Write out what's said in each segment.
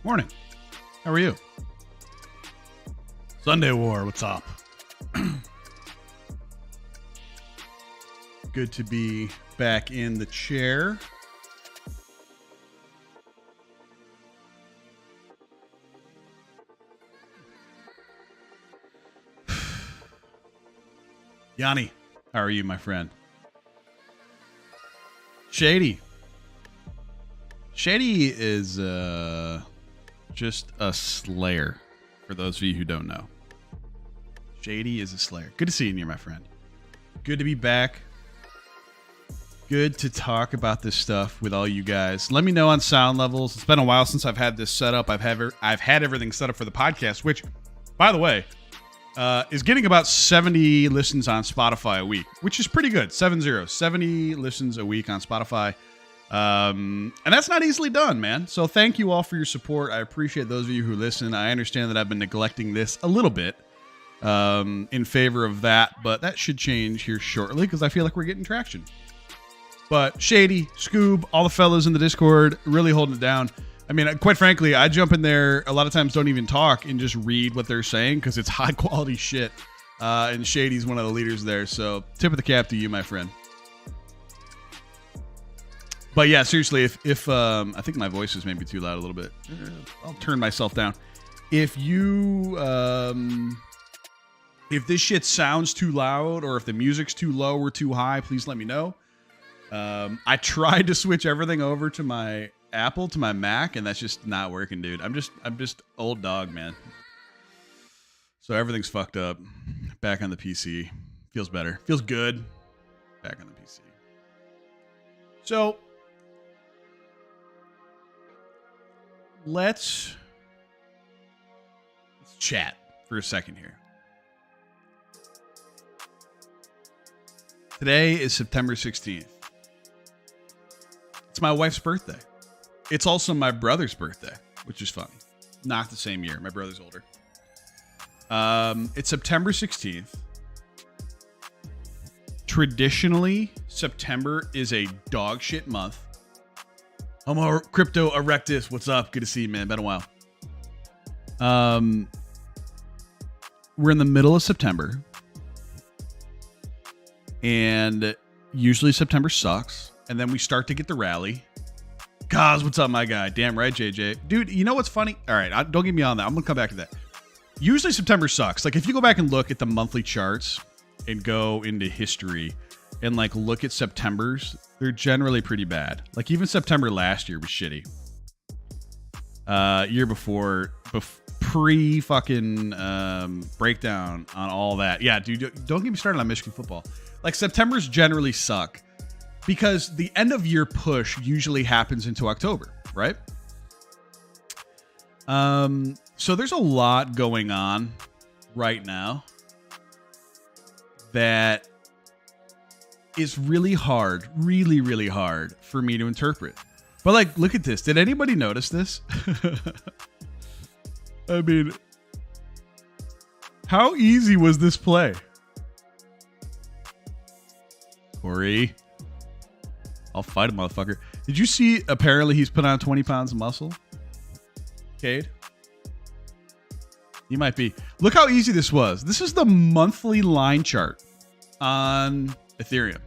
Morning. How are you? Sunday War, what's up? Good to be back in the chair. Yanni, how are you, my friend? Shady. Shady is just a slayer, for those of you who don't know. Shady is a slayer. Good to see you, my friend. Good to be back. Good to talk about this stuff with all you guys. Let me know on sound levels. It's been a while since I've had this set up. I've had everything set up for the podcast, which, by the way, is getting about 70 listens on Spotify a week, which is pretty good. 70 listens a week on Spotify. And that's not easily done, man. So thank you all for your support. I appreciate those of you who listen. I understand that I've been neglecting this a little bit in favor of that, but that should change here shortly because I feel like we're getting traction. But Shady, Scoob, all the fellas in the Discord really holding it down. I mean, quite frankly, I jump in there a lot of times, don't even talk and just read what they're saying because it's high quality shit. And Shady's one of the leaders there. So tip of the cap to you, my friend. But yeah, seriously, if I think my voice is maybe too loud a little bit. I'll turn myself down. If you, if this shit sounds too loud or if the music's too low or too high, please let me know. I tried to switch everything over to my Apple, to my Mac, and that's just not working, dude. I'm just old dog, man. So everything's fucked up. Back on the PC. Feels better. Feels good. Back on the PC. So let's chat for a second here. Today is September 16th. It's my wife's birthday. It's also my brother's birthday, which is funny. Not the same year. My brother's older. It's September 16th. Traditionally, September is a dog shit month. Homo Crypto Erectus, what's up? Good to see you, man. Been a while. We're in the middle of September. And usually September sucks. And then we start to get the rally. Kaz, what's up, my guy? Damn right, JJ. Dude, you know what's funny? All right, don't get me on that. I'm going to come back to that. Usually September sucks. Like, if you go back and look at the monthly charts and go into history and, like, look at Septembers, they're generally pretty bad. Like, even September last year was shitty. Year before pre-fucking breakdown on all that. Yeah, dude, don't get me started on Michigan football. Like, Septembers generally suck because the end of year push usually happens into October, right? So there's a lot going on right now that is really hard, really, really hard for me to interpret. But, like, look at this. Did anybody notice this? I mean, how easy was this play? Corey, I'll fight a motherfucker. Did you see, apparently he's put on 20 pounds of muscle? Cade? He might be. Look how easy this was. This is the monthly line chart on Ethereum.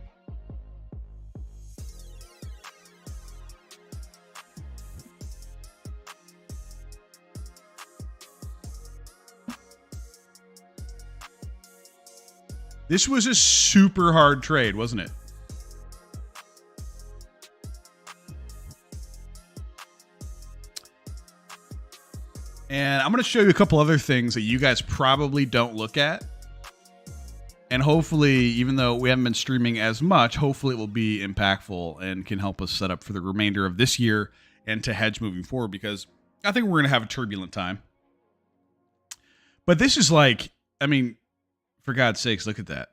This was a super hard trade, wasn't it? And I'm going to show you a couple other things that you guys probably don't look at. And hopefully, even though we haven't been streaming as much, hopefully it will be impactful and can help us set up for the remainder of this year and to hedge moving forward, because I think we're going to have a turbulent time. But this is like, I mean, for God's sakes, look at that.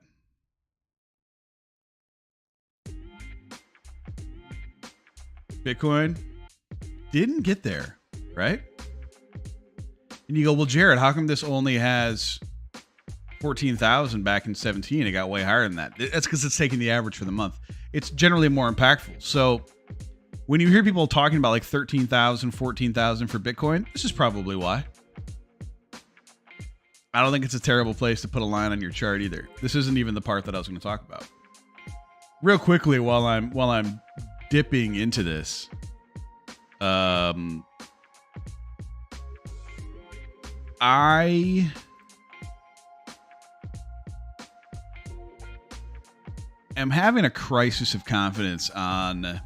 Bitcoin didn't get there, right? And you go, well, Jared, how come this only has 14,000 back in 17? It got way higher than that. That's because it's taking the average for the month. It's generally more impactful. So when you hear people talking about like 13,000, 14,000 for Bitcoin, this is probably why. I don't think it's a terrible place to put a line on your chart either. This isn't even the part that I was going to talk about. Real quickly, while I'm dipping into this, I am having a crisis of confidence on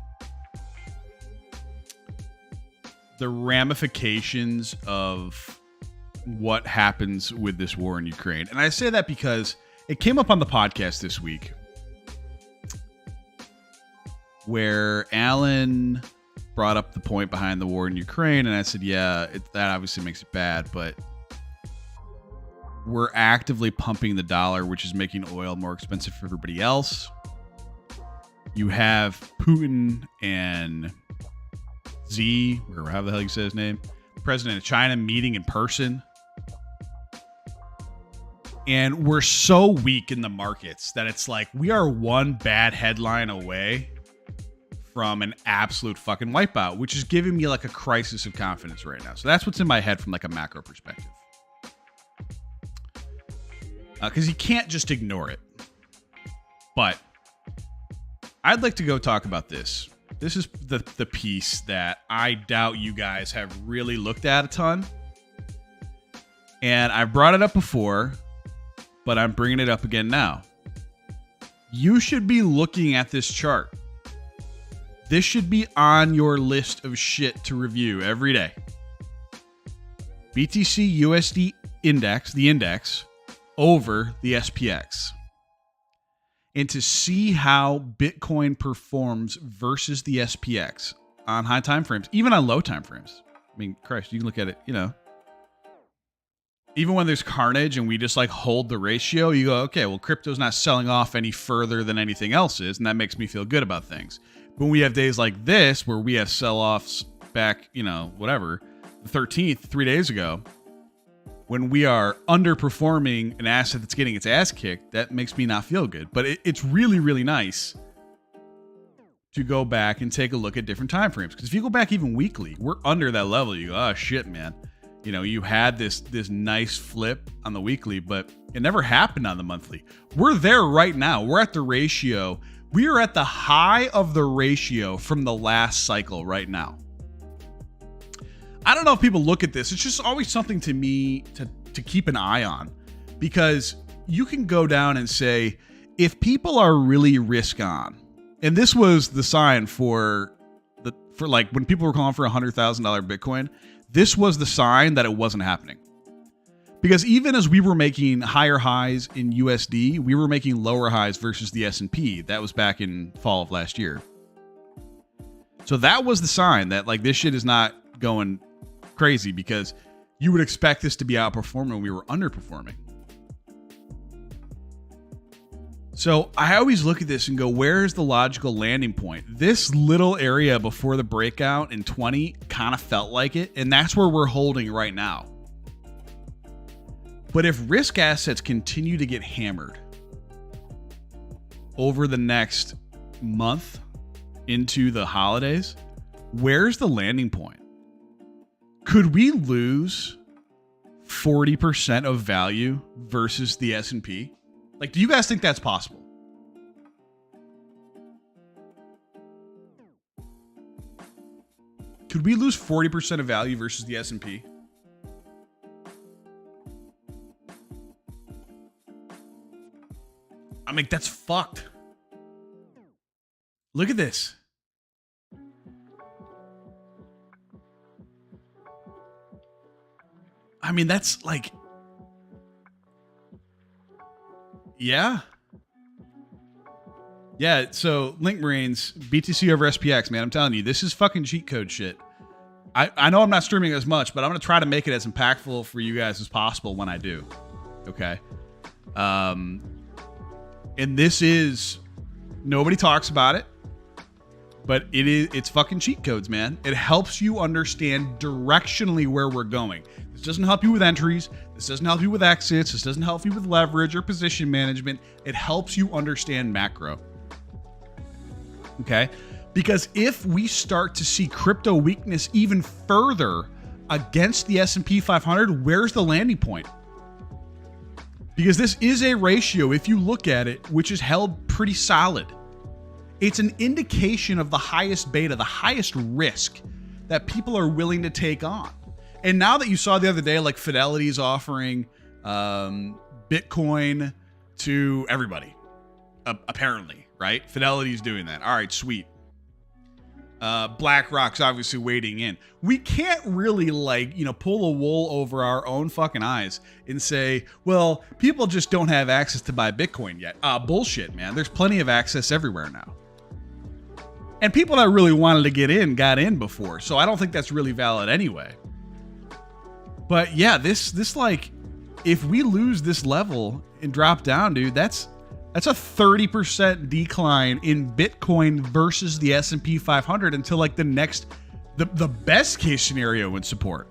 the ramifications of what happens with this war in Ukraine. And I say that because it came up on the podcast this week where Alan brought up the point behind the war in Ukraine. And I said, yeah, that obviously makes it bad, but we're actively pumping the dollar, which is making oil more expensive for everybody else. You have Putin and Z, or however the hell you say his name, president of China, meeting in person. And we're so weak in the markets that it's like we are one bad headline away from an absolute fucking wipeout, which is giving me like a crisis of confidence right now. So that's what's in my head from like a macro perspective. Because you can't just ignore it. But I'd like to go talk about this. This is the piece that I doubt you guys have really looked at a ton. And I've brought it up before, but I'm bringing it up again now. You should be looking at this chart. This should be on your list of shit to review every day. BTC USD index, the index, over the SPX. And to see how Bitcoin performs versus the SPX on high time frames, even on low time frames. I mean, Christ, you can look at it, you know. Even when there's carnage and we just like hold the ratio, you go, okay, well, crypto's not selling off any further than anything else is, and that makes me feel good about things. But when we have days like this where we have sell-offs back, you know, whatever, the 13th, 3 days ago, when we are underperforming an asset that's getting its ass kicked, that makes me not feel good. But it's really, really nice to go back and take a look at different time frames. Because if you go back even weekly, we're under that level. You go, oh, shit, man. You know, you had this nice flip on the weekly, but it never happened on the monthly. We're there right now. We're at the ratio. We are at the high of the ratio from the last cycle right now. I don't know if people look at this. It's just always something to me to keep an eye on, because you can go down and say, if people are really risk on, and this was the sign for like when people were calling for $100,000 Bitcoin, this was the sign that it wasn't happening. Because even as we were making higher highs in USD, we were making lower highs versus the S&P. That was back in fall of last year. So that was the sign that like this shit is not going crazy, because you would expect this to be outperforming when we were underperforming. So I always look at this and go, where's the logical landing point? This little area before the breakout in 20 kind of felt like it, and that's where we're holding right now. But if risk assets continue to get hammered over the next month into the holidays, where's the landing point? Could we lose 40% of value versus the S&P? Like, do you guys think that's possible? Could we lose 40% of value versus the S&P? I mean, that's fucked. Look at this. I mean, that's like, Yeah. Yeah, so Link Marines, BTC over SPX, man. I'm telling you, this is fucking cheat code shit. I know I'm not streaming as much, but I'm going to try to make it as impactful for you guys as possible when I do. Okay? And this is... Nobody talks about it, but it's fucking cheat codes, man. It helps you understand directionally where we're going. This doesn't help you with entries. This doesn't help you with exits. This doesn't help you with leverage or position management. It helps you understand macro. Okay? Because if we start to see crypto weakness even further against the S&P 500, where's the landing point? Because this is a ratio, if you look at it, which is held pretty solid. It's an indication of the highest beta, the highest risk that people are willing to take on. And now that you saw the other day, like Fidelity's offering Bitcoin to everybody, apparently, right? Fidelity's doing that. All right, sweet. BlackRock's obviously wading in. We can't really pull a wool over our own fucking eyes and say, well, people just don't have access to buy Bitcoin yet. Bullshit, man. There's plenty of access everywhere now. And people that really wanted to get in got in before. So I don't think that's really valid anyway. But yeah, this if we lose this level and drop down, dude, that's a 30% decline in Bitcoin versus the S&P 500 until like the best case scenario in support.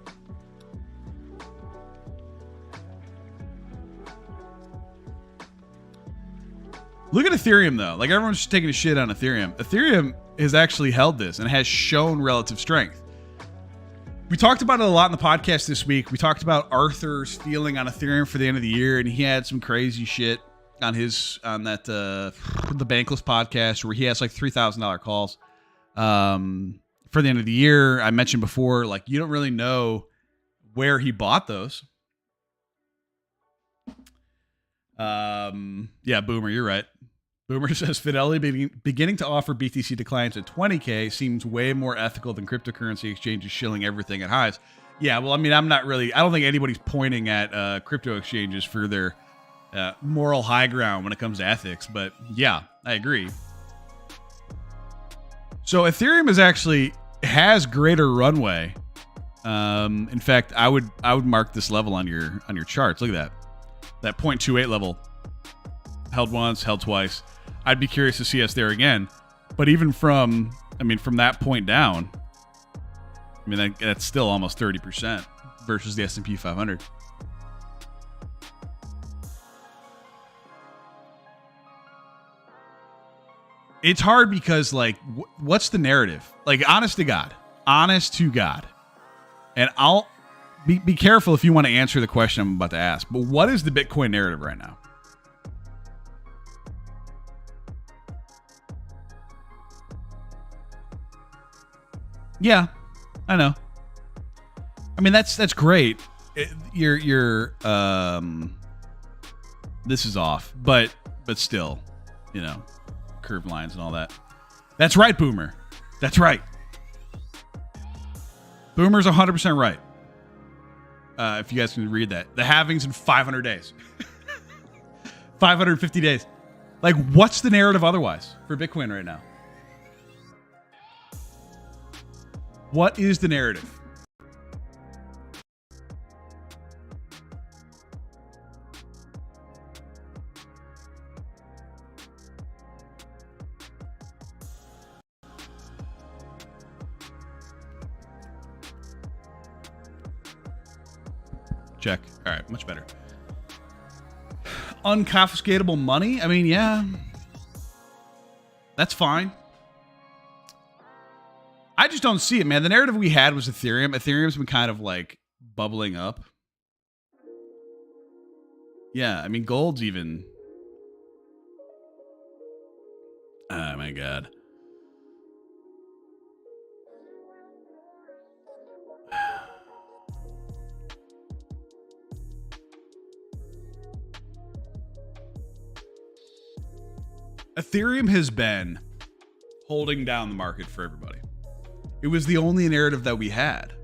Look at Ethereum though. Like everyone's just taking a shit on Ethereum. Ethereum has actually held this and has shown relative strength. We talked about it a lot in the podcast this week. We talked about Arthur's feeling on Ethereum for the end of the year, and he had some crazy shit on that the Bankless podcast where he has like $3,000 calls for the end of the year. I mentioned before, like you don't really know where he bought those. Yeah, Boomer, you're right. Boomer says Fidelity beginning to offer BTC to clients at 20K seems way more ethical than cryptocurrency exchanges shilling everything at highs. Yeah, well, I mean, I don't think anybody's pointing at crypto exchanges for their moral high ground when it comes to ethics, but yeah, I agree. So Ethereum has greater runway. In fact, I would mark this level on your charts. Look at that 0.28 level. Held once, held twice. I'd be curious to see us there again. But even from that point down, that's still almost 30% versus the S&P 500. It's hard because, like, what's the narrative? Like, honest to God. And I'll be careful if you want to answer the question I'm about to ask. But what is the Bitcoin narrative right now? Yeah, I know. I mean, that's great. This is off, but still, curved lines and all that. That's right, Boomer. That's right. Boomer's 100% right. If you guys can read that. The halving's in 500 days. 550 days. Like, what's the narrative otherwise for Bitcoin right now? What is the narrative? Check. All right, much better. Unconfiscatable money? I mean, yeah. That's fine. I just don't see it, man. The narrative we had was Ethereum. Ethereum's been kind of like bubbling up. Yeah, I mean, gold's even... Oh, my God. Ethereum has been holding down the market for everybody. It was the only narrative that we had.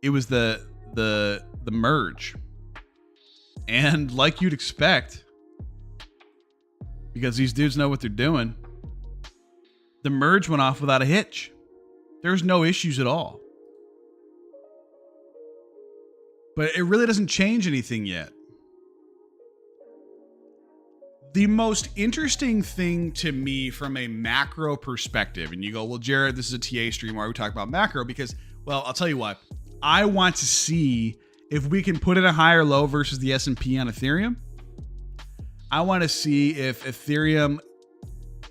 It was the merge. And like you'd expect, because these dudes know what they're doing, the merge went off without a hitch. There's no issues at all. But it really doesn't change anything yet. The most interesting thing to me from a macro perspective, and you go, well, Jared, this is a TA stream. Why are we talking about macro? Because, well, I'll tell you what. I want to see if we can put in a higher low versus the S&P on Ethereum. I want to see if Ethereum,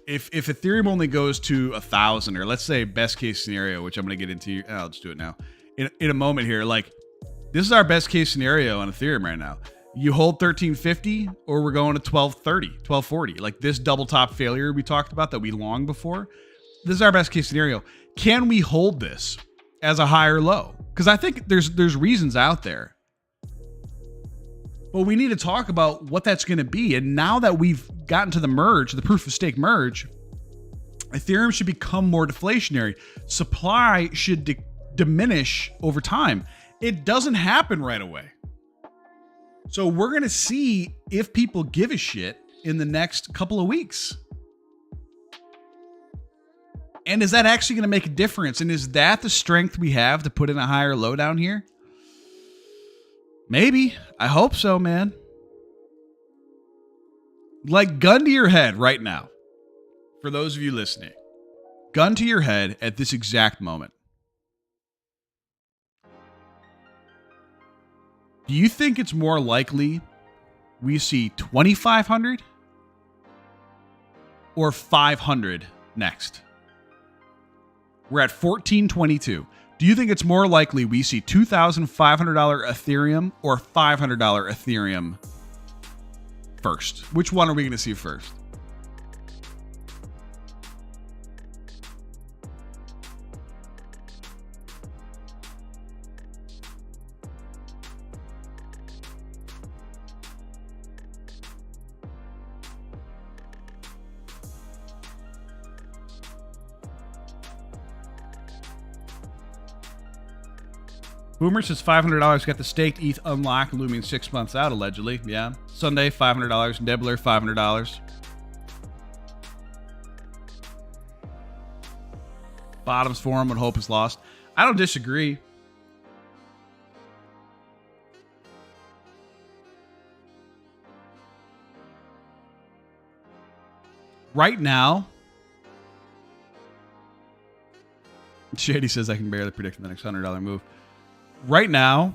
if Ethereum only goes to 1,000, or let's say best case scenario, which I'm going to get into. I'll just do it now in a moment here. Like, this is our best case scenario on Ethereum right now. You hold 1350, or we're going to 1230, 1240. Like this double top failure we talked about that we longed before. This is our best case scenario. Can we hold this as a higher low? Because I think there's reasons out there. But we need to talk about what that's going to be. And now that we've gotten to the merge, the proof of stake merge, Ethereum should become more deflationary. Supply should diminish over time. It doesn't happen right away. So we're going to see if people give a shit in the next couple of weeks. And is that actually going to make a difference? And is that the strength we have to put in a higher low down here? Maybe. I hope so, man. Like, gun to your head right now. For those of you listening. Gun to your head at this exact moment. Do you think it's more likely we see 2,500 or 500 next? We're at 1422. Do you think it's more likely we see $2,500 Ethereum or $500 Ethereum first? Which one are we going to see first? Boomer says $500 got the staked ETH unlocked, looming 6 months out, allegedly. Yeah. Sunday, $500. Nibbler, $500. Bottoms forum when hope is lost. I don't disagree. Right now, Shady says I can barely predict the next $100 move. Right now,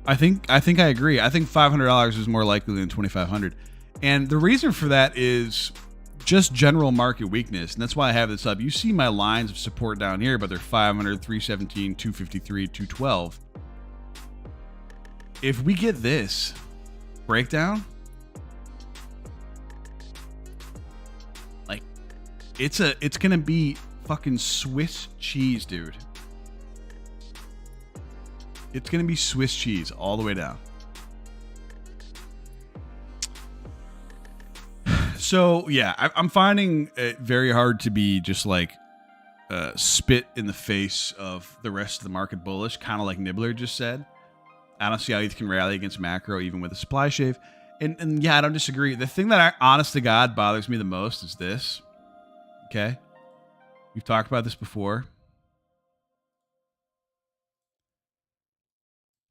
I think I agree. I think $500 is more likely than $2,500. And the reason for that is just general market weakness. And that's why I have this up. You see my lines of support down here, but they're 500, 317, 253, 212. If we get this breakdown, like it's going to be fucking Swiss cheese, dude. It's going to be Swiss cheese all the way down. So, yeah, I'm finding it very hard to be just like spit in the face of the rest of the market bullish, kind of like Nibbler just said. I don't see how ETH can rally against macro even with a supply shave. And yeah, I don't disagree. The thing that honest to God bothers me the most is this. Okay? We've talked about this before.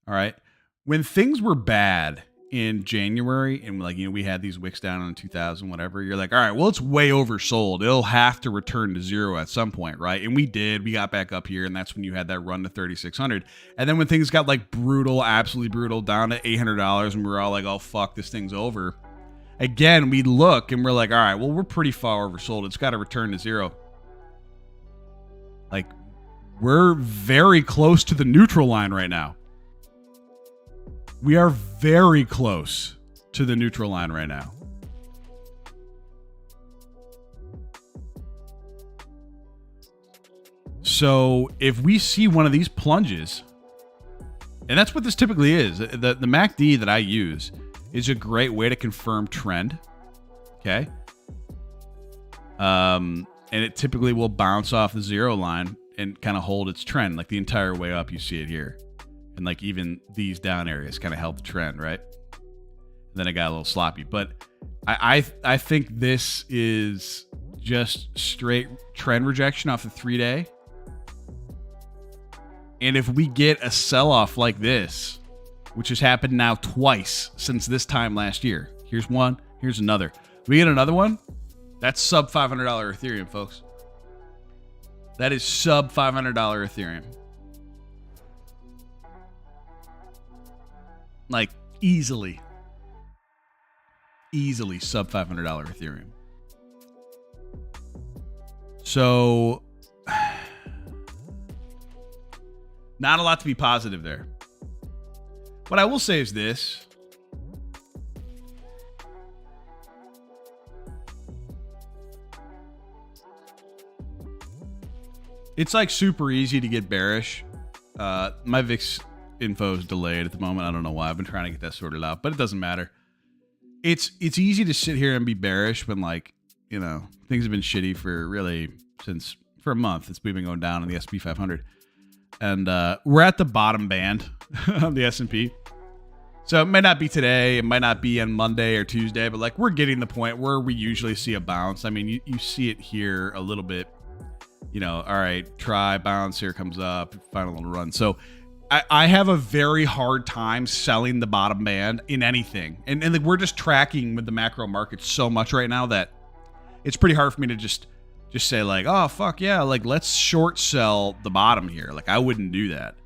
All right. When things were bad in January and like, you know, we had these wicks down in 2000, whatever, you're like, all right, well, it's way oversold. It'll have to return to zero at some point, right? And we did. We got back up here, and that's when you had that run to 3,600. And then when things got like brutal, absolutely brutal, down to $800, and we were all like, oh, fuck, this thing's over. Again, we look and we're like, all right, well, we're pretty far oversold. It's got to return to zero. Like, we're very close to the neutral line right now. We are very close to the neutral line right now. So if we see one of these plunges, and that's what this typically is, the MACD that I use is a great way to confirm trend. Okay. And it typically will bounce off the zero line and kind of hold its trend like the entire way up. You see it here. And And like even these down areas kind of held the trend, right? And then it got a little sloppy. But I think this is just straight trend rejection off the 3-day. And if we get a sell-off like this, which has happened now twice since this time last year. Here's one, here's another. If we get another one, that's sub $500 Ethereum, folks. That is sub $500 Ethereum. Like easily sub $500 Ethereum. So not a lot to be positive there. What I will say is this. It's like super easy to get bearish. My VIX info is delayed at the moment. I don't know why. I've been trying to get that sorted out, but it doesn't matter. It's easy to sit here and be bearish when, like, you know, things have been shitty for a month. We've been going down on the S&P 500. And we're at the bottom band of the S&P. So it might not be today. It might not be on Monday or Tuesday, but like we're getting the point where we usually see a bounce. I mean, you see it here a little bit, you know, all right, try bounce, here comes up, final little run. So I have a very hard time selling the bottom band in anything. And like we're just tracking with the macro market so much right now that it's pretty hard for me to just say like, oh, fuck yeah, like let's short sell the bottom here. Like I wouldn't do that.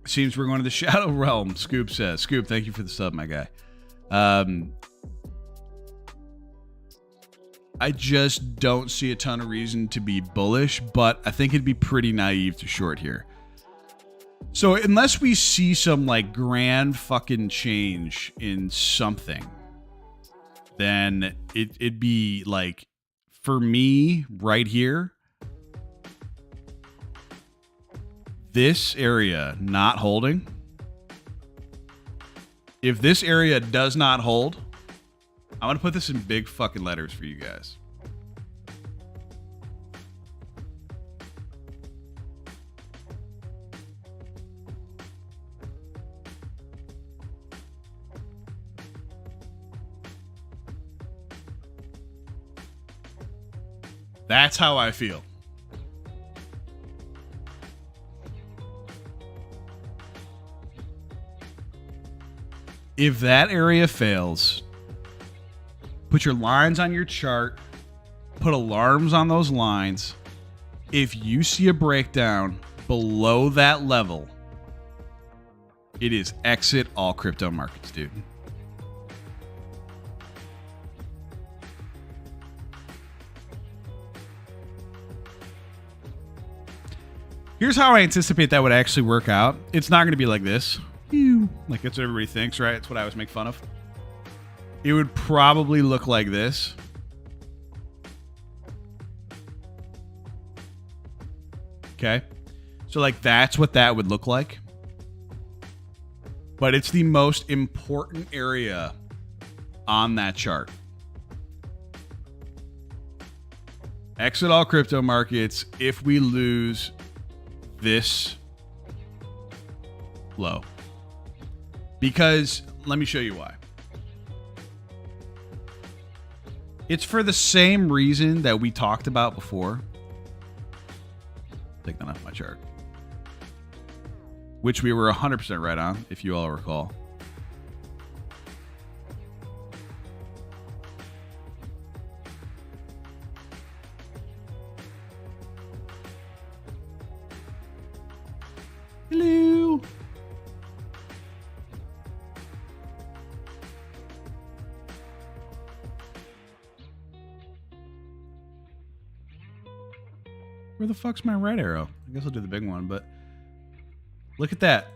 Seems we're going to the shadow realm, Scoop says. Scoop, thank you for the sub, my guy. I just don't see a ton of reason to be bullish, but I think it'd be pretty naive to short here. So unless we see some like grand fucking change in something, then it'd be like, for me right here, this area not holding. If this area does not hold, I'm going to put this in big fucking letters for you guys. That's how I feel. If that area fails, put your lines on your chart, put alarms on those lines. If you see a breakdown below that level, it is exit all crypto markets, dude. Here's how I anticipate that would actually work out. It's not going to be like this. Like that's what everybody thinks, right? That's what I always make fun of. It would probably look like this. Okay. So like that's what that would look like. But it's the most important area on that chart. Exit all crypto markets if we lose this low. Because let me show you why. It's for the same reason that we talked about before. Take that off my chart. Which we were 100% right on, if you all recall. Hello. Where the fuck's my right arrow? I guess I'll do the big one, but look at that.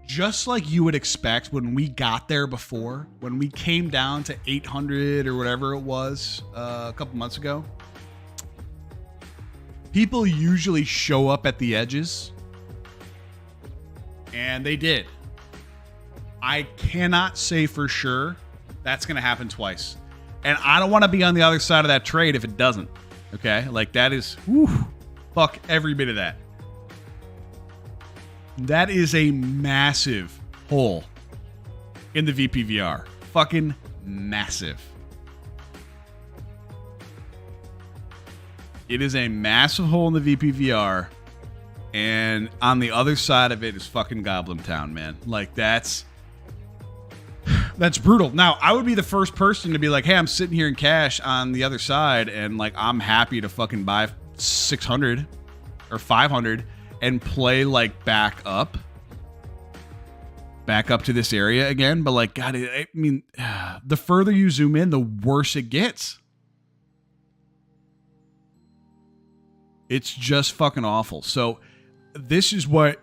Just like you would expect when we got there before, when we came down to 800 or whatever it was a couple months ago, people usually show up at the edges, and they did. I cannot say for sure That's going to happen twice. And I don't want to be on the other side of that trade if it doesn't. Okay? Like, that is, fuck every bit of that. That is a massive hole in the VPVR. Fucking massive. It is a massive hole in the VPVR. And on the other side of it is fucking Goblin Town, man. Like, that's brutal. Now, I would be the first person to be like, hey, I'm sitting here in cash on the other side, and like, I'm happy to fucking buy 600 or 500 and play like back up to this area again. But like, God, I mean, the further you zoom in, the worse it gets. It's just fucking awful. So this is what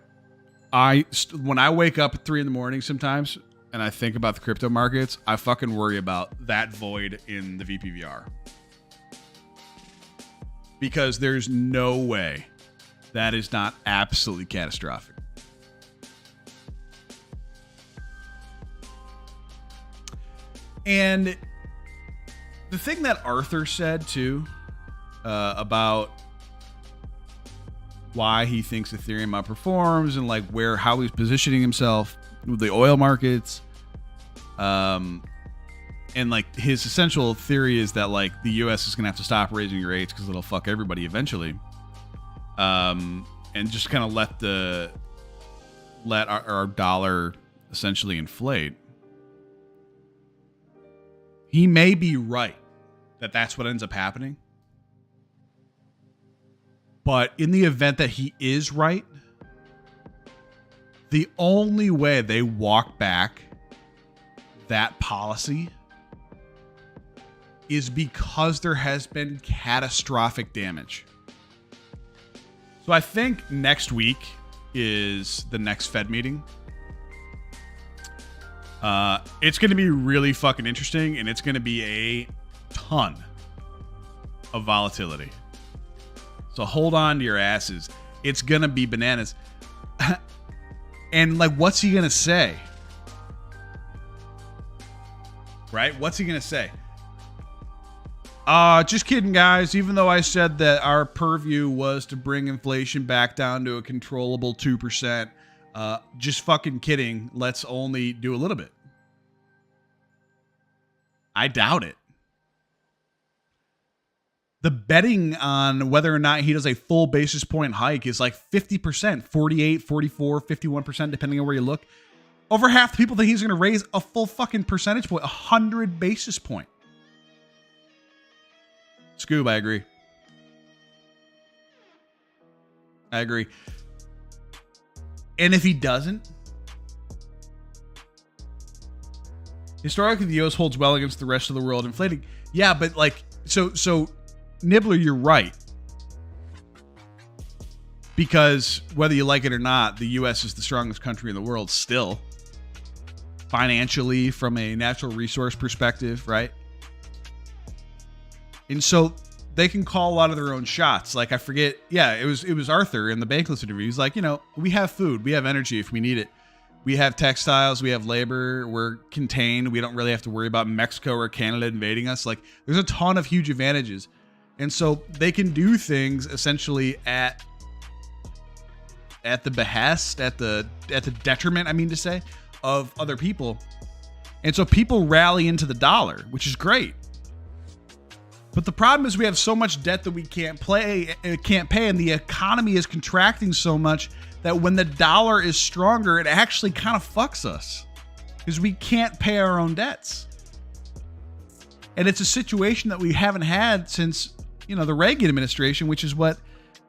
when I wake up at 3 a.m. sometimes and I think about the crypto markets, I fucking worry about that void in the VPVR. Because there's no way that is not absolutely catastrophic. And the thing that Arthur said too, about why he thinks Ethereum outperforms and like how he's positioning himself with the oil markets, and like his essential theory is that like the US is gonna have to stop raising rates because it'll fuck everybody eventually, and just kind of let our dollar essentially inflate. He may be right that that's what ends up happening. But in the event that he is right, the only way they walk back that policy is because there has been catastrophic damage. So I think next week is the next Fed meeting. It's going to be really fucking interesting, and it's going to be a ton of volatility. So hold on to your asses. It's going to be bananas. And like, what's he going to say? Right? What's he going to say? Just kidding, guys. Even though I said that our purview was to bring inflation back down to a controllable 2%, just fucking kidding. Let's only do a little bit. I doubt it. The betting on whether or not he does a full basis point hike is like 50%, 48, 44, 51%, depending on where you look. Over half the people think he's going to raise a full fucking percentage point, 100 basis point. Scoob, I agree. I agree. And if he doesn't, historically the US holds well against the rest of the world inflating. Yeah, but like, so Nibbler, you're right. Because whether you like it or not, the US is the strongest country in the world still. Financially, from a natural resource perspective, right? And so they can call a lot of their own shots. Like, I forget, yeah, it was Arthur in the Bankless interview. He's like, we have food, we have energy if we need it. We have textiles, we have labor, we're contained. We don't really have to worry about Mexico or Canada invading us. Like, there's a ton of huge advantages. And so they can do things essentially at the behest, at the detriment, I mean to say, of other people. And so people rally into the dollar, which is great. But the problem is we have so much debt that we can't pay, and the economy is contracting so much that when the dollar is stronger, it actually kind of fucks us because we can't pay our own debts. And it's a situation that we haven't had since, the Reagan administration, which is what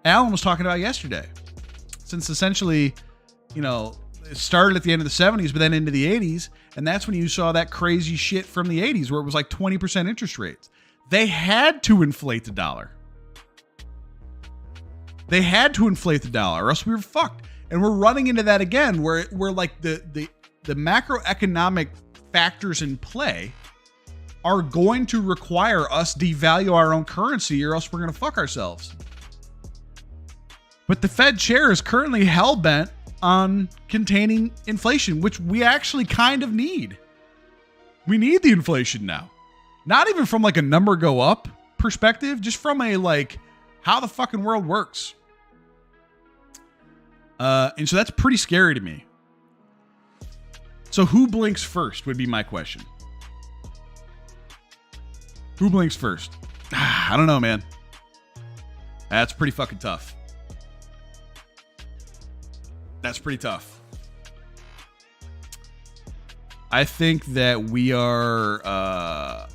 Alan was talking about yesterday. Since essentially, it started at the end of the 70s, but then into the 80s. And that's when you saw that crazy shit from the 80s where it was like 20% interest rates. They had to inflate the dollar. They had to inflate the dollar or else we were fucked. And we're running into that again where like the macroeconomic factors in play are going to require us devalue our own currency or else we're going to fuck ourselves. But the Fed chair is currently hell-bent on containing inflation, which we actually kind of need. We need the inflation now. Not even from like a number go up perspective, just from a like how the fucking world works. And so that's pretty scary to me. So who blinks first would be my question. Who blinks first? I don't know, man. That's pretty fucking tough. That's pretty tough. I think that we are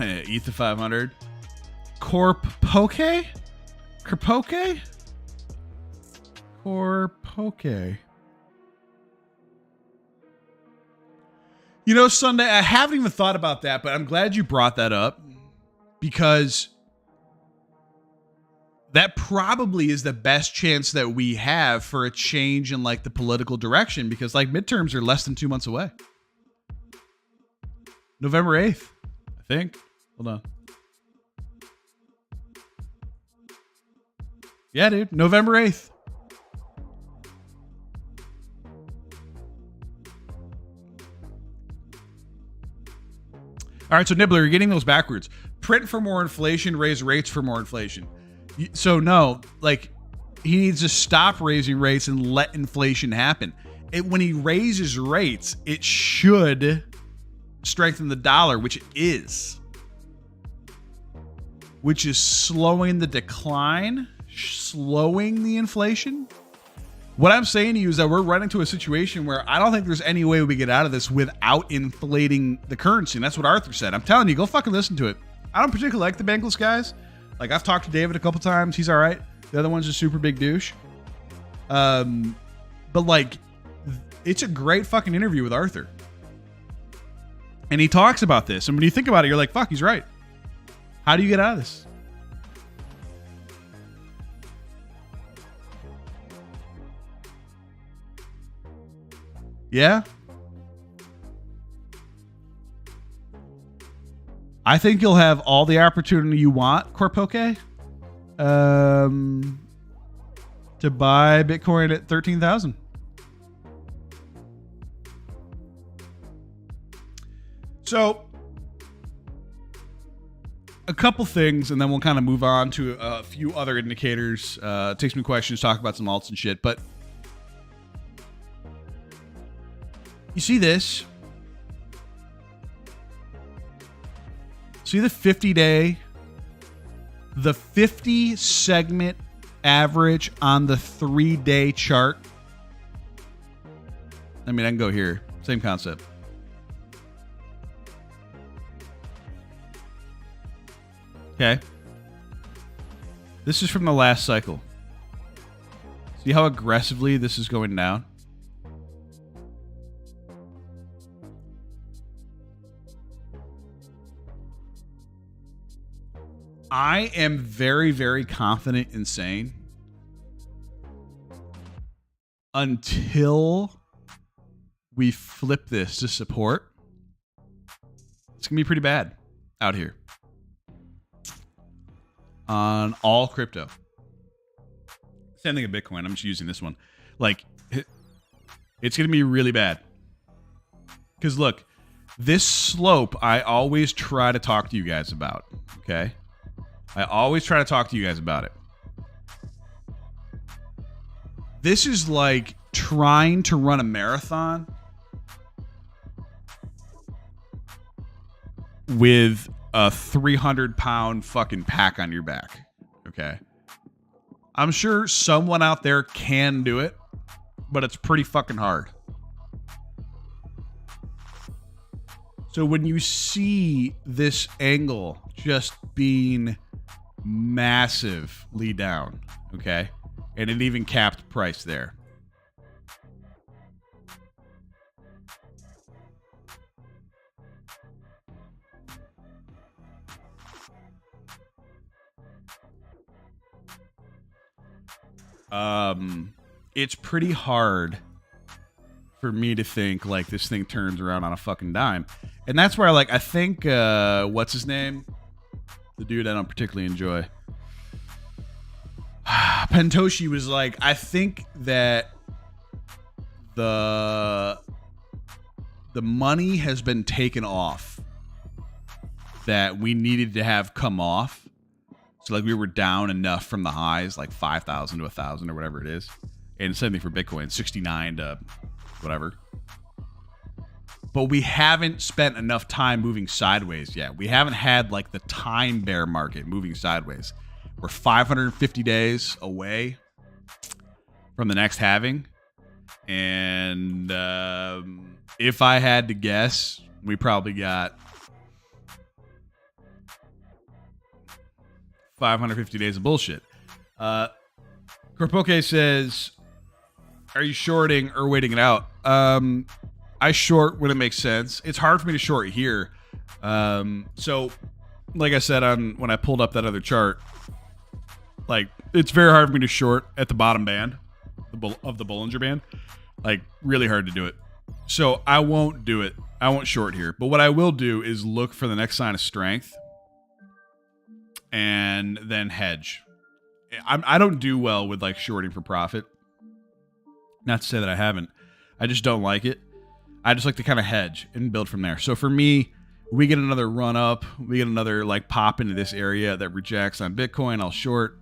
Ether 500. Corpoke? Corpoke? Corpoke. You know, Sunday, I haven't even thought about that, but I'm glad you brought that up because that probably is the best chance that we have for a change in like the political direction because like midterms are less than 2 months away. November 8th, I think. Hold on. Yeah, dude. November 8th. All right, so Nibbler, you're getting those backwards. Print for more inflation, raise rates for more inflation. So no, like he needs to stop raising rates and let inflation happen. When he raises rates, it should strengthen the dollar, which it is. Which is slowing the decline, slowing the inflation. What I'm saying to you is that we're running to a situation where I don't think there's any way we get out of this without inflating the currency. And that's what Arthur said. I'm telling you, go fucking listen to it. I don't particularly like the bankless guys. Like, I've talked to David a couple times. He's all right. The other one's a super big douche. But, like, it's a great fucking interview with Arthur. And he talks about this. And when you think about it, you're like, fuck, he's right. How do you get out of this? Yeah? I think you'll have all the opportunity you want, Corpoke, to buy Bitcoin at 13,000. So, a couple things, and then we'll kind of move on to a few other indicators. Take some questions, talk about some alts and shit. But you see this? See the 50-day, the 50 segment average on the 3-day chart? I mean, I can go here. Same concept. Okay. This is from the last cycle. See how aggressively this is going down? I am very, very confident in saying until we flip this to support, it's going to be pretty bad out here on all crypto. Same thing with Bitcoin. I'm just using this one. Like, it's going to be really bad. Because look, this slope, I always try to talk to you guys about. Okay? I always try to talk to you guys about it. This is like trying to run a marathon with a 300-pound fucking pack on your back. Okay? I'm sure someone out there can do it, but it's pretty fucking hard. So when you see this angle just being massively down, okay? And it even capped price there. It's pretty hard for me to think like this thing turns around on a fucking dime. And that's where I think what's his name? The dude I don't particularly enjoy. Pentoshi was like, I think that the the money has been taken off that we needed to have come off. So like we were down enough from the highs, like 5,000 to 1,000 or whatever it is. And same thing for Bitcoin, 69 to whatever. But we haven't spent enough time moving sideways yet. We haven't had like the time bear market moving sideways. We're 550 days away from the next halving. And if I had to guess, we probably got 550 days of bullshit. Corpoke says, are you shorting or waiting it out? I short when it makes sense. It's hard for me to short here. So, like I said when I pulled up that other chart, like it's very hard for me to short at the bottom band of the Bollinger Band. Like really hard to do it. So I won't do it. I won't short here. But what I will do is look for the next sign of strength and then hedge. I don't do well with like shorting for profit. Not to say that I haven't. I just don't like it. I just like to kind of hedge and build from there. So for me, we get another run up. We get another like pop into this area that rejects on Bitcoin. I'll short.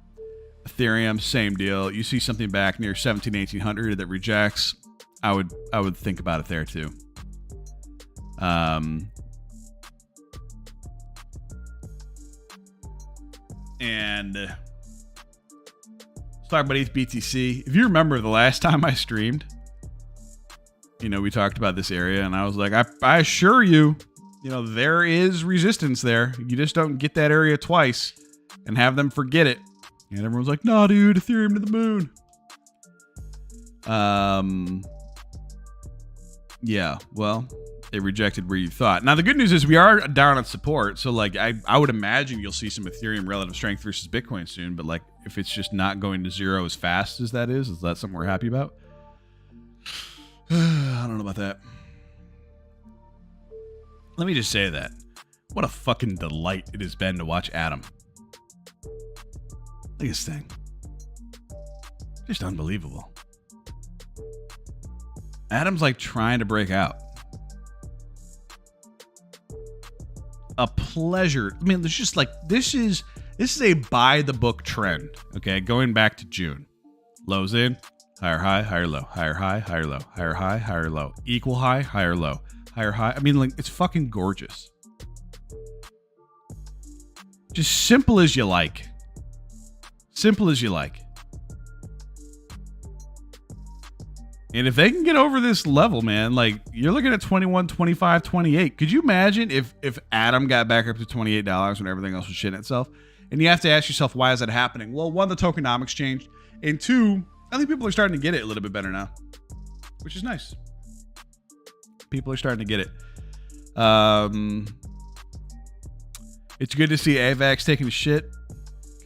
Ethereum, same deal. You see something back near 1800 that rejects. I would think about it there too. And let's talk about ETH BTC. If you remember the last time I streamed, you know, we talked about this area and I was like, I assure you, you know, there is resistance there. You just don't get that area twice and have them forget it. And everyone's like, nah, dude, Ethereum to the moon. Yeah, well, it rejected where you thought. Now, the good news is we are down on support. So, like, I would imagine you'll see some Ethereum relative strength versus Bitcoin soon. But, like, if it's just not going to zero as fast as that is that something we're happy about? I don't know about that. Let me just say that. What a fucking delight it has been to watch Adam. Look at this thing. Just unbelievable. Adam's like trying to break out. A pleasure. I mean, there's just like this is a buy the book trend. Okay, going back to June. Lows in, higher high, higher low, higher high, higher low, higher high, higher low, equal high, higher low, higher high. I mean, like it's fucking gorgeous. Just simple as you like. Simple as you like. And if they can get over this level, man, like you're looking at 21, 25, 28. Could you imagine if Adam got back up to $28 when everything else was shitting itself? And you have to ask yourself, why is that happening? Well, one, the tokenomics changed. And two, I think people are starting to get it a little bit better now, which is nice. People are starting to get it. It's good to see AVAX taking a shit.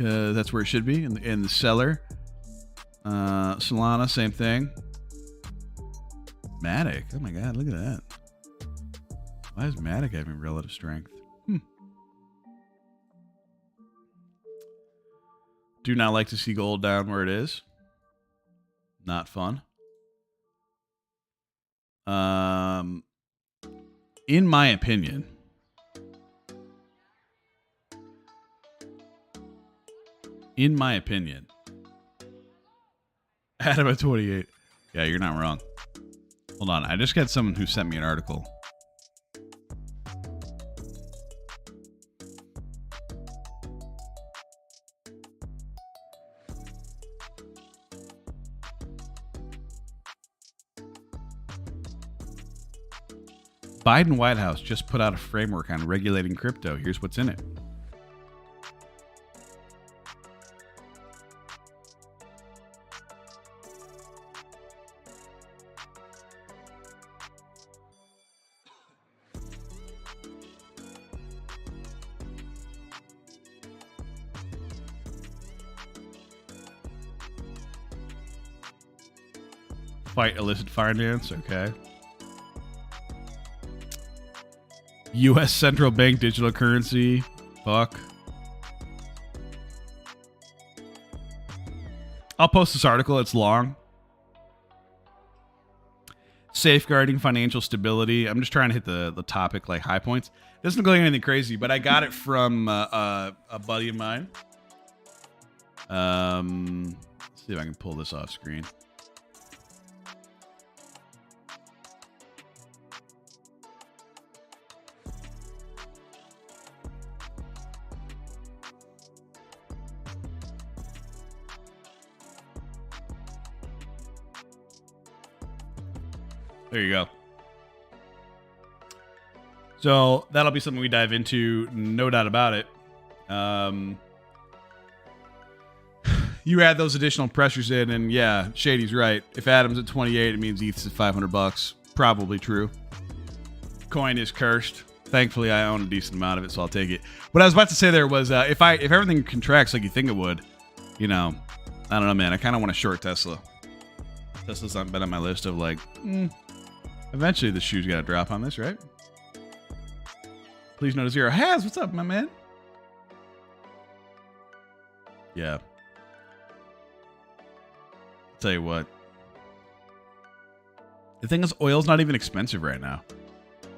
That's where it should be, in the cellar. Solana, same thing. Matic. Oh my god, look at that. Why is Matic having relative strength? Do not like to see gold down where it is. Not fun. In my opinion, Adam at 28. Yeah, you're not wrong. Hold on. I just got someone who sent me an article. Biden White House just put out a framework on regulating crypto. Here's what's in it. Fight illicit finance, okay. U.S. central bank digital currency, fuck. I'll post this article, it's long. safeguarding financial stability. I'm just trying to hit the topic like high points. Doesn't look like anything crazy, but I got it from a buddy of mine. Let's see if I can pull this off screen. There you go. So that'll be something we dive into, no doubt about it. You add those additional pressures in, and yeah, Shady's right. If Adam's at 28, it means ETH's at $500. Probably true. Coin is cursed. Thankfully, I own a decent amount of it, so I'll take it. What I was about to say there was, if everything contracts like you think it would, you know, I don't know, man. I kind of want to short Tesla. Tesla's not been on my list of like, eventually the shoe's got to drop on this, right? Please note 0. Has, what's up, my man? Yeah. Tell you what. The thing is, oil's not even expensive right now.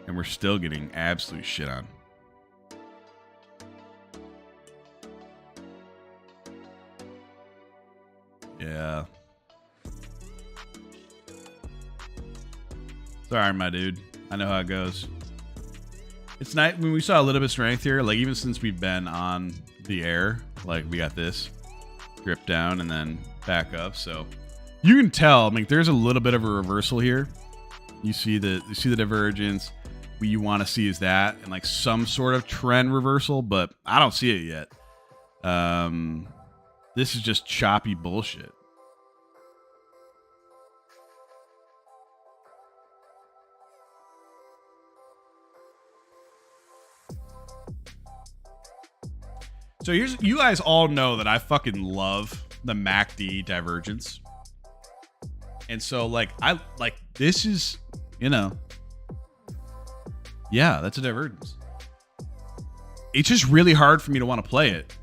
And we're still getting absolute shit on. Yeah. Sorry, my dude. I know how it goes. It's nice when we saw a little bit of strength here. Like, even since we've been on the air, like, we got this drip down and then back up. So you can tell, I mean, there's a little bit of a reversal here. You see the divergence. What you want to see is that and like some sort of trend reversal, but I don't see it yet. This is just choppy bullshit. So you guys all know that I fucking love the MACD divergence. And so like this is, you know, yeah, that's a divergence. It's just really hard for me to want to play it.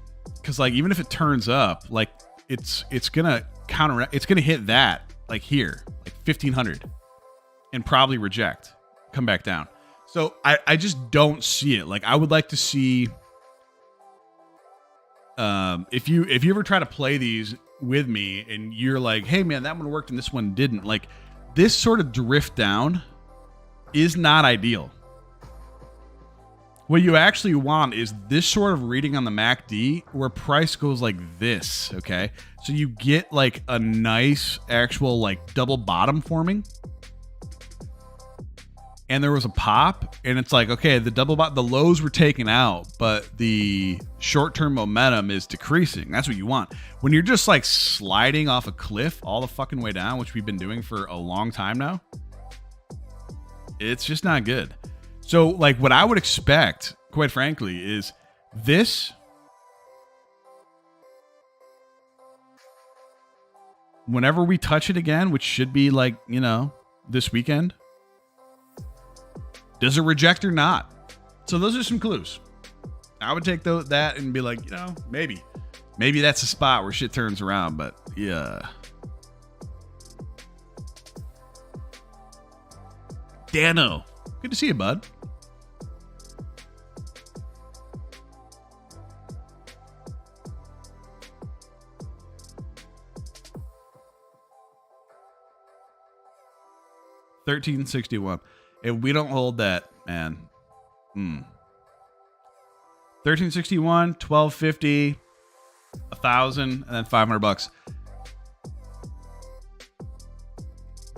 Cause like, even if it turns up, like it's gonna counter, it's gonna hit that like here, like 1500 and probably reject, come back down. So I just don't see it. Like I would like to see, if you ever try to play these with me and you're like, hey man, that one worked and this one didn't, like this sort of drift down is not ideal. What you actually want is this sort of reading on the MACD where price goes like this, okay? So you get like a nice actual like double bottom forming. And there was a pop and it's like, okay, the lows were taken out, but the short-term momentum is decreasing. That's what you want. When you're just like sliding off a cliff all the fucking way down, which we've been doing for a long time now, it's just not good. So like what I would expect, quite frankly, is this. Whenever we touch it again, which should be like, you know, this weekend, does it reject or not? So those are some clues. I would take that and be like, you know, maybe that's a spot where shit turns around, but yeah. Dano, good to see you, bud. $13.61. If we don't hold that, man. $13.61, $12.50, $1,000, and then $500.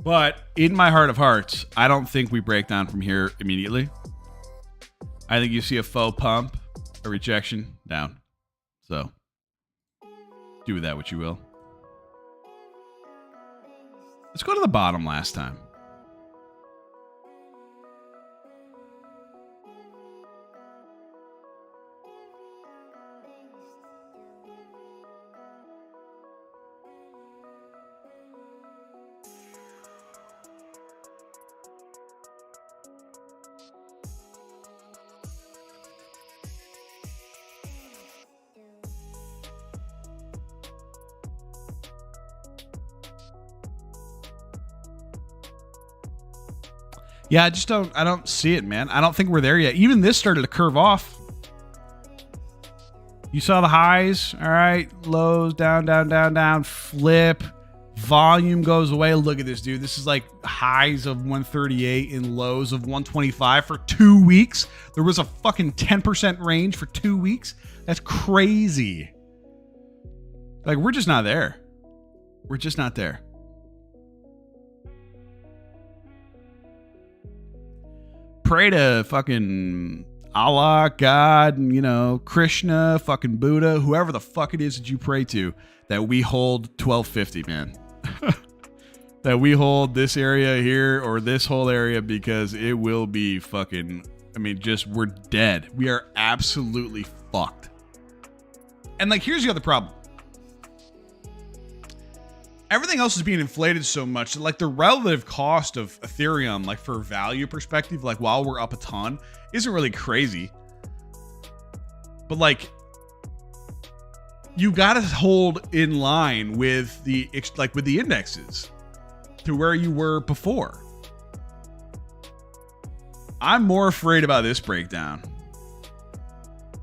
But in my heart of hearts, I don't think we break down from here immediately. I think you see a faux pump, a rejection, down. So do with that what you will. Let's go to the bottom last time. Yeah, I don't see it, man. I don't think we're there yet. Even this started to curve off. You saw the highs, all right? Lows, down, down, down, down, flip. Volume goes away. Look at this, dude. This is like highs of 138 and lows of 125 for 2 weeks. There was a fucking 10% range for 2 weeks. That's crazy. Like, we're just not there. We're just not there. Pray to fucking Allah, God, and, you know, Krishna, fucking Buddha, whoever the fuck it is that you pray to, that we hold 1250, man. That we hold this area here or this whole area, because it will be fucking, I mean, just, we're dead. We are absolutely fucked. And like, here's the other problem. Everything else is being inflated so much that, like, the relative cost of Ethereum, like, for value perspective, like, while we're up a ton, isn't really crazy. But, like, you gotta hold in line with the, like, with the indexes to where you were before. I'm more afraid about this breakdown.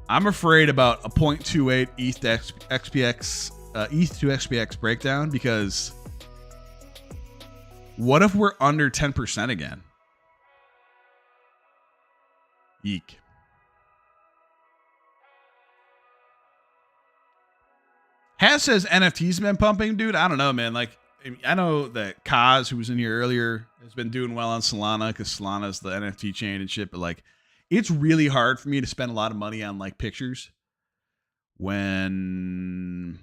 I'm afraid about a 0.28 ETH to XPX, ETH to XPX breakdown, because what if we're under 10% again? Eek. Has says NFTs been pumping, dude. I don't know, man. Like, I know that Kaz, who was in here earlier, has been doing well on Solana, because Solana is the NFT chain and shit. But like, it's really hard for me to spend a lot of money on like pictures when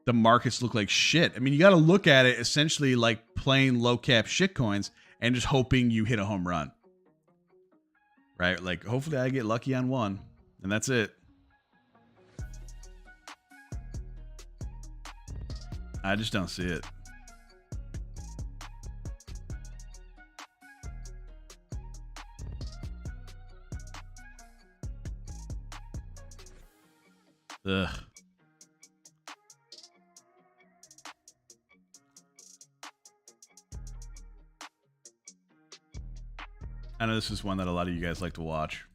the markets look like shit. I mean, you got to look at it essentially like playing low cap shit coins and just hoping you hit a home run, right? Like, hopefully I get lucky on one, and that's it. I just don't see it. Ugh. I know this is one that a lot of you guys like to watch.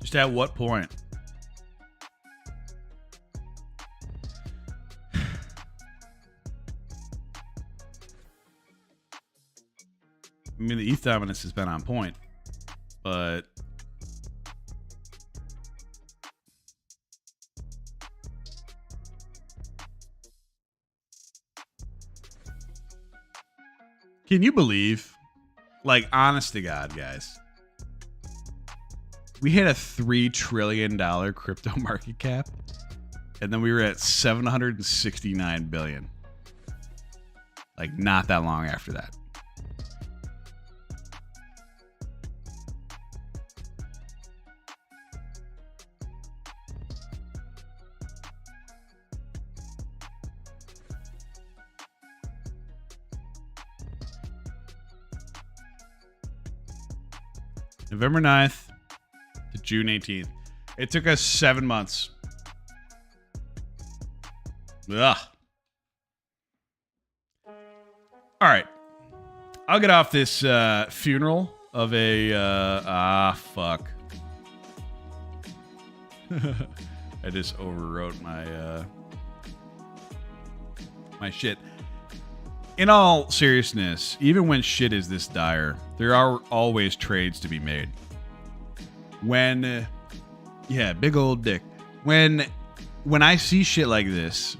Just at what point? I mean, the ETH dominance has been on point, but can you believe, like, honest to God, guys, we hit a $3 trillion crypto market cap, and then we were at 769 billion. Like, not that long after that. November 9th to June 18th. It took us 7 months. Ugh. All right. I'll get off this funeral of a... fuck. I just overwrote my shit. In all seriousness, even when shit is this dire, there are always trades to be made. When, yeah, big old dick. When I see shit like this,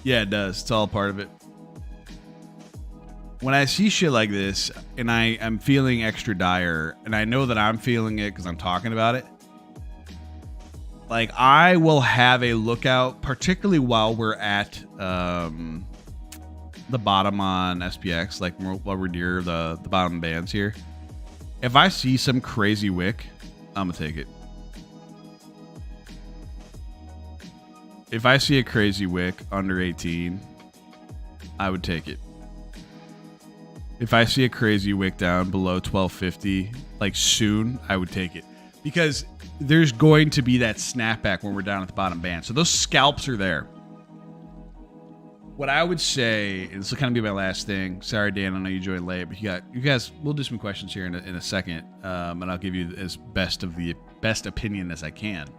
yeah, it does. It's all part of it. When I see shit like this, and I'm feeling extra dire, and I know that I'm feeling it because I'm talking about it, like, I will have a lookout, particularly while we're at the bottom on SPX, like while we're near the bottom bands here. If I see some crazy wick, I'm gonna take it. if I see a crazy wick under 18, I would take it. If I see a crazy wick down below 1250, like soon, I would take it. Because there's going to be that snapback when we're down at the bottom band. So those scalps are there. What I would say, and this will kind of be my last thing. Sorry, Dan, I know you joined late, but you guys, we'll do some questions here in a second, and I'll give you as best opinion as I can.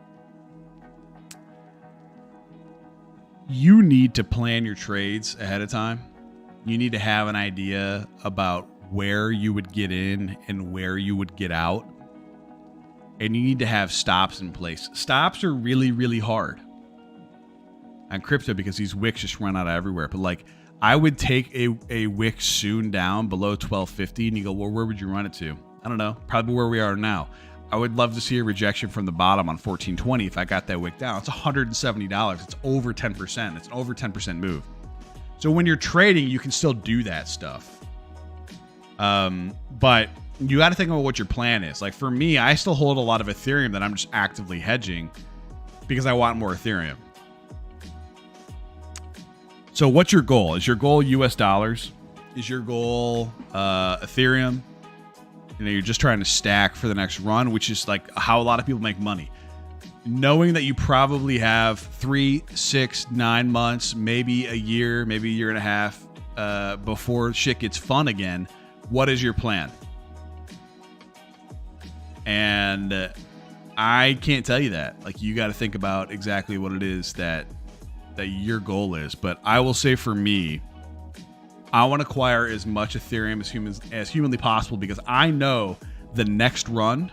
You need to plan your trades ahead of time. You need to have an idea about where you would get in and where you would get out. And you need to have stops in place. Stops are really, really hard on crypto because these wicks just run out of everywhere. But like, I would take a wick soon down below 1250 and you go, well, where would you run it to? I don't know. Probably where we are now. I would love to see a rejection from the bottom on 1420 if I got that wick down. It's $170. It's over 10%. It's an over 10% move. So when you're trading, you can still do that stuff. But you got to think about what your plan is. Like for me, I still hold a lot of Ethereum that I'm just actively hedging because I want more Ethereum. So what's your goal? Is your goal US dollars? Is your goal Ethereum? You know, you're just trying to stack for the next run, which is like how a lot of people make money. Knowing that you probably have 3, 6, 9 months, maybe a year and a half before shit gets fun again, what is your plan? And I can't tell you that. Like, you got to think about exactly what it is that your goal is. But I will say for me, I want to acquire as much Ethereum as humanly possible because I know the next run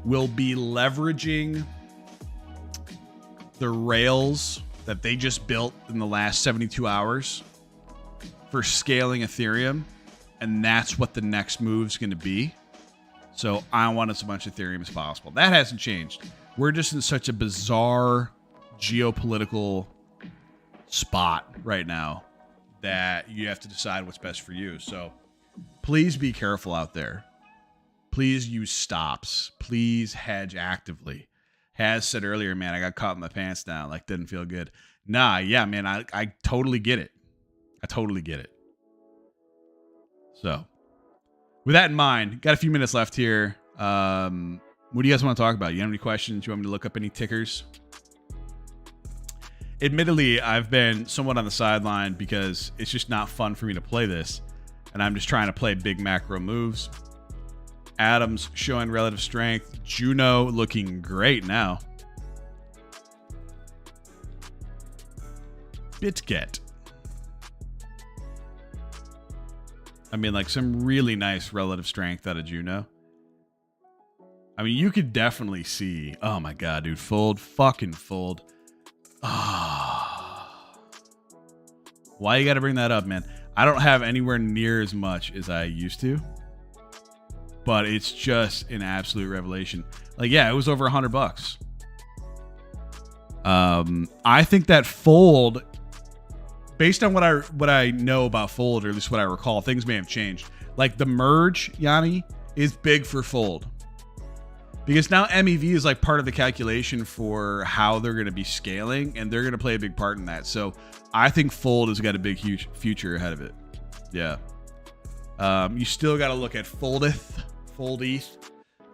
will be leveraging the rails that they just built in the last 72 hours for scaling Ethereum. And that's what the next move is going to be. So I want as much Ethereum as possible. That hasn't changed. We're just in such a bizarre geopolitical spot right now that you have to decide what's best for you. So please be careful out there. Please use stops. Please hedge actively. Has said earlier, man, I got caught in my pants down. Like, didn't feel good. Nah, yeah, man, I totally get it. I totally get it. So, with that in mind, got a few minutes left here. What do you guys want to talk about? You have any questions? You want me to look up any tickers? Admittedly, I've been somewhat on the sideline because it's just not fun for me to play this. And I'm just trying to play big macro moves. Adams showing relative strength. Juno looking great now. BitGet. I mean, like some really nice relative strength out of Juno. I mean, you could definitely see. Oh my God, dude. Fold. Fucking fold. Ah. Why you got to bring that up, man? I don't have anywhere near as much as I used to. But it's just an absolute revelation. Like, yeah, it was over $100. I think that fold, based on what I know about fold, or at least what I recall, things may have changed. Like the merge, Yanni, is big for fold. Because now MEV is like part of the calculation for how they're going to be scaling, and they're going to play a big part in that. So I think fold has got a big, huge future ahead of it. Yeah. You still got to look at fold ETH,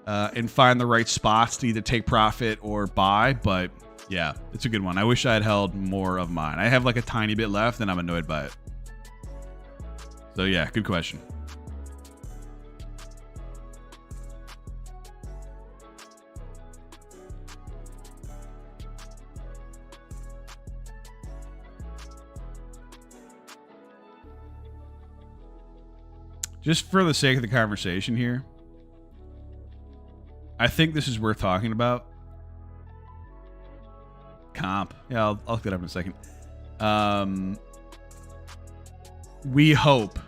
and find the right spots to either take profit or buy. But yeah, it's a good one. I wish I had held more of mine. I have like a tiny bit left, and I'm annoyed by it. So yeah, good question. Just for the sake of the conversation here, I think this is worth talking about. Comp. Yeah, I'll look that up in a second. We hope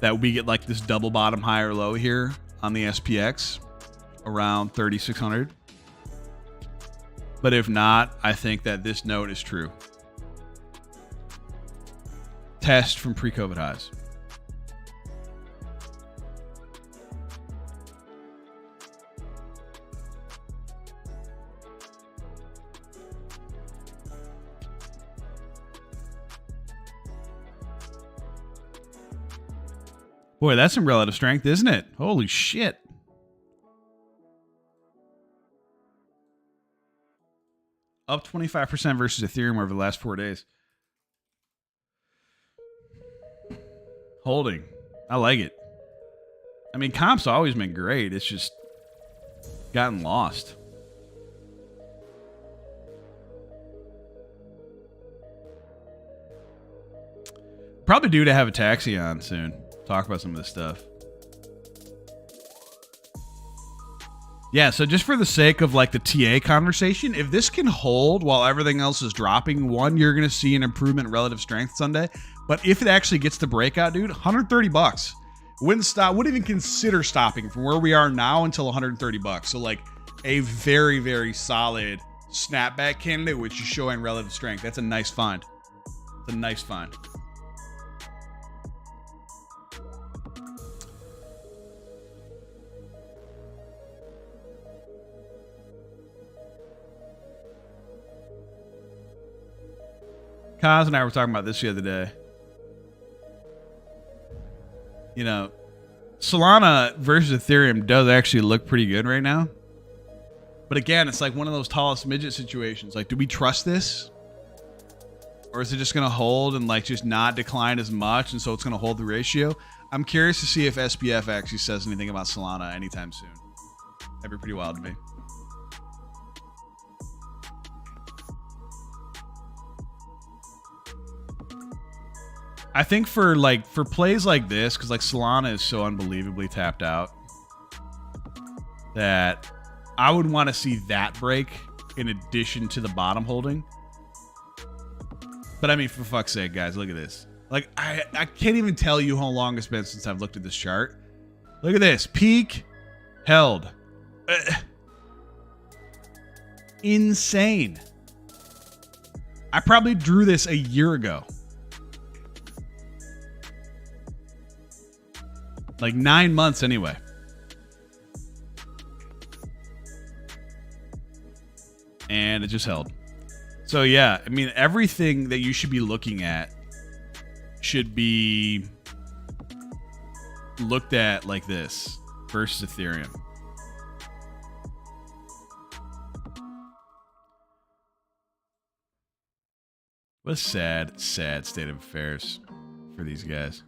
that we get like this double bottom high or low here on the SPX around 3,600. But if not, I think that this note is true. Test from pre-COVID highs. Boy, that's some relative strength, isn't it? Holy shit. Up 25% versus Ethereum over the last 4 days. Holding. I like it. I mean, comp's always been great. It's just gotten lost. Probably due to have a taxi on soon. Talk about some of this stuff. Yeah, so just for the sake of like the TA conversation, if this can hold while everything else is dropping, one, you're going to see an improvement in relative strength Sunday. But if it actually gets the breakout, dude, $130. Wouldn't stop, wouldn't even consider stopping from where we are now until $130. So like a very, very solid snapback candidate, which is showing relative strength. That's a nice find. It's a nice find. Kaz and I were talking about this the other day. You know, Solana versus Ethereum does actually look pretty good right now. But again, it's like one of those tallest midget situations. Like, do we trust this? Or is it just going to hold and like just not decline as much? And so it's going to hold the ratio. I'm curious to see if SBF actually says anything about Solana anytime soon. That'd be pretty wild to me. I think for plays like this, because like Solana is so unbelievably tapped out, that I would want to see that break in addition to the bottom holding. But I mean, for fuck's sake, guys, look at this. Like, I can't even tell you how long it's been since I've looked at this chart. Look at this. Peak held. Insane. I probably drew this a year ago. Like 9 months anyway. And it just held. So yeah, I mean, everything that you should be looking at should be looked at like this versus Ethereum. What a sad, sad state of affairs for these guys.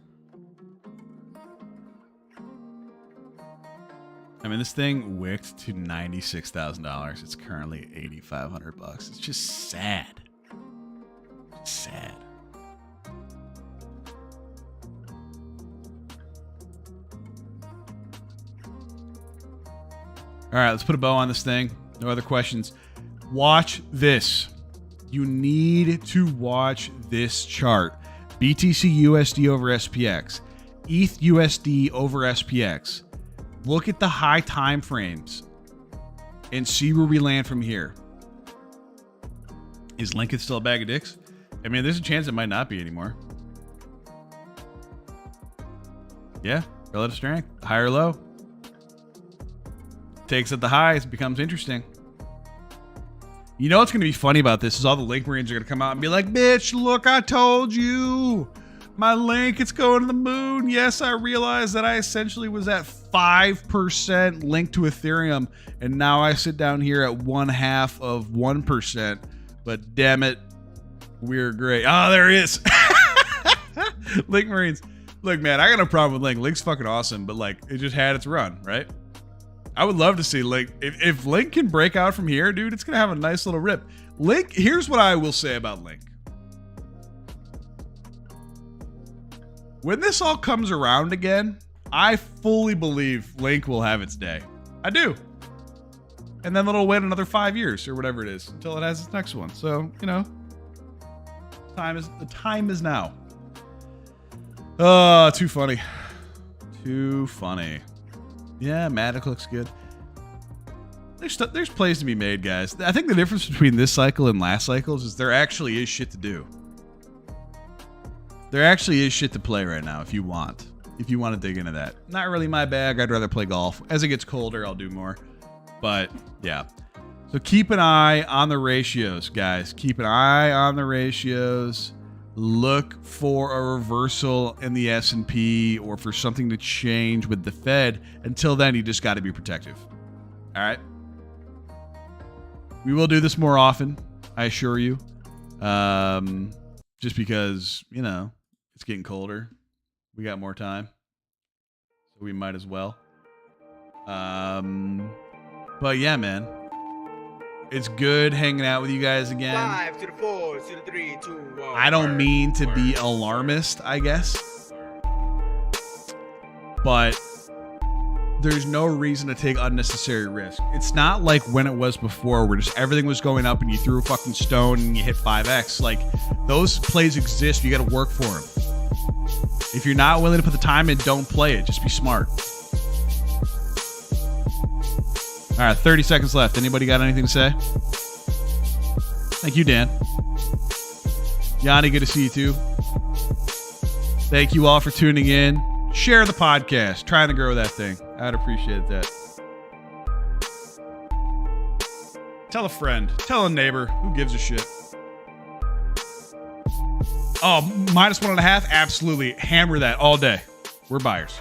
I mean, this thing wicked to $96,000. It's currently $8,500. It's just sad. Sad. All right, let's put a bow on this thing. No other questions. Watch this. You need to watch this chart. BTC USD over SPX. ETH USD over SPX. Look at the high time frames and see where we land from here. Is Lincoln still a bag of dicks? I mean, there's a chance it might not be anymore. Yeah, relative strength, high or low. Takes at the highs, becomes interesting. You know what's going to be funny about this is all the Link Marines are going to come out and be like, bitch, look, I told you. My Link, it's going to the moon. Yes, I realized that I essentially was at 5% linked to Ethereum, and now I sit down here at 1/2 of 1%. But damn it, we're great. Oh, there he is. Link Marines. Look, man, I got no problem with Link. Link's fucking awesome, but like, it just had its run, right? I would love to see Link. If Link can break out from here, dude, it's going to have a nice little rip. Link, here's what I will say about Link. When this all comes around again, I fully believe Link will have its day. I do. And then it'll wait another 5 years or whatever it is until it has its next one. So, you know, the time is now. Oh, too funny. Too funny. Yeah, Matic looks good. There's plays to be made, guys. I think the difference between this cycle and last cycles is there actually is shit to do. There actually is shit to play right now if you want. If you want to dig into that. Not really my bag. I'd rather play golf. As it gets colder, I'll do more. But, yeah. So keep an eye on the ratios, guys. Keep an eye on the ratios. look for a reversal in the S&P or for something to change with the Fed. Until then, you just got to be protective. All right. We will do this more often, I assure you. Just because, you know, it's getting colder. We got more time. So we might as well. But yeah, man. It's good hanging out with you guys again. 5 to the 4 to the 3, 2, 1. I don't mean to be alarmist, I guess. But there's no reason to take unnecessary risk. It's not like when it was before where just everything was going up and you threw a fucking stone and you hit 5x. Like, those plays exist. You got to work for them. If you're not willing to put the time in, don't play it. Just be smart. All right, 30 seconds left. Anybody got anything to say? Thank you, Dan. Yanni, good to see you too. Thank you all for tuning in. Share the podcast. Trying to grow that thing. I'd appreciate that. Tell a friend. Tell a neighbor. Who gives a shit? Oh, -1.5? Absolutely. Hammer that all day. We're buyers.